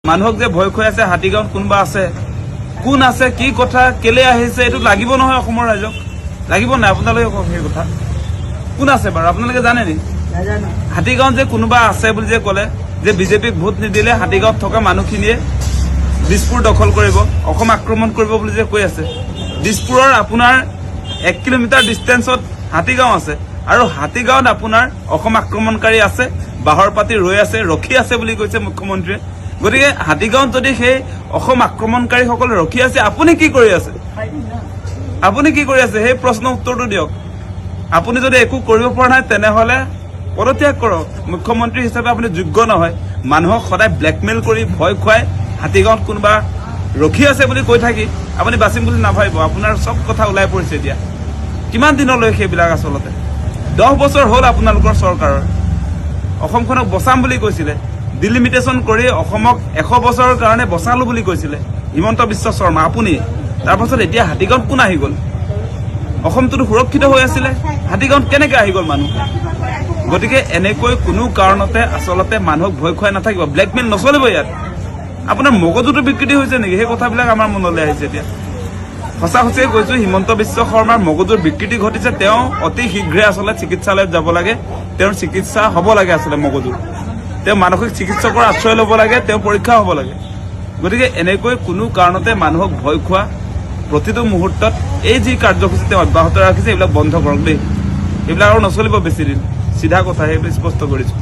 মানুহক যে ভয় খুৱাই আছে হাতীগাঁৱত কোনোবা আছে, কোন আছে, কি কথা, কেলে আহিছে, এইটো লাগিব নহয় অসমৰ ৰাইজক? লাগিব নাই? আপোনালোকে কওক সেই কথা। কোন আছে বাৰু আপোনালোকে জানে নি? হাতীগাঁৱত যে কোনোবা আছে বুলি যে ক'লে, যে বিজেপিক ভোট নিদিলে হাতীগাঁৱত থকা মানুহখিনিয়ে দিছপুৰ দখল কৰিব, অসম আক্ৰমণ কৰিব বুলি যে কৈ আছে। দিছপুৰৰ আপোনাৰ 1 কিলোমিটাৰ ডিষ্টেন্সত হাতীগাঁও আছে, আৰু হাতীগাঁৱত আপোনাৰ অসম আক্ৰমণকাৰী আছে, বাহৰ পাতি ৰৈ আছে, ৰখি আছে বুলি কৈছে মুখ্যমন্ত্ৰীয়ে। গতিকে হাতীগাঁৱত যদি সেই অসম আক্ৰমণকাৰীসকলে ৰখি আছে, আপুনি কি কৰি আছে? আপুনি কি কৰি আছে? সেই প্ৰশ্নৰ উত্তৰটো দিয়ক। আপুনি যদি একো কৰিব পৰা নাই তেনেহলে পদত্যাগ কৰক। মুখ্যমন্ত্ৰী হিচাপে আপুনি যোগ্য নহয়। মানুহক সদায় ব্লেকমেইল কৰি ভয় খুৱাই হাতীগাঁৱত কোনোবা ৰখি আছে বুলি কৈ থাকি আপুনি বাচিম বুলি নাভাবিব। আপোনাৰ চব কথা ওলাই পৰিছে এতিয়া। কিমান দিনলৈ সেইবিলাক? আচলতে 10 বছৰ হ'ল আপোনালোকৰ চৰকাৰৰ। অসমখনক বচাম বুলি কৈছিলে, ডিলিমিটেশ্যন কৰি অসমক 100 বছৰৰ কাৰণে বচালো বুলি কৈছিলে হিমন্ত বিশ্ব শৰ্মা আপুনি। তাৰপাছত এতিয়া হাতীগাঁৱত কোন আহি গ'ল? অসমটোতো সুৰক্ষিত হৈ আছিলে, হাতীগাঁৱত কেনেকে আহি গ'ল মানুহ? গতিকে এনেকৈ কোনো কাৰণতে আচলতে মানুহক ভয় খুৱাই নাথাকিব, ব্লেকমেইল নচলিব ইয়াত। আপোনাৰ মগজুটো বিকৃতি হৈছে নেকি? সেই কথাবিলাক আমাৰ মনলৈ আহিছে এতিয়া। সঁচা সঁচাকৈ কৈছো, হিমন্ত বিশ্ব শৰ্মাৰ মগজুৰ বিকৃতি ঘটিছে। তেওঁ অতি শীঘ্ৰে আচলতে চিকিৎসালয়ত যাব লাগে, তেওঁৰ চিকিৎসা হ'ব লাগে আচলতে মগজুৰ। তেওঁ মানসিক চিকিৎসকৰ আশ্ৰয় ল'ব লাগে, তেওঁ পৰীক্ষা হ'ব লাগে। গতিকে এনেকৈ কোনো কাৰণতে মানুহক ভয় খোৱা প্ৰতিটো মুহূৰ্তত এই যি কাৰ্যসূচী তেওঁ অব্যাহত ৰাখিছে, এইবিলাক বন্ধ কৰক দেই। এইবিলাক আৰু নচলিব বেছি দিন। চিধা কথা, সেইবিলাক স্পষ্ট কৰিছো।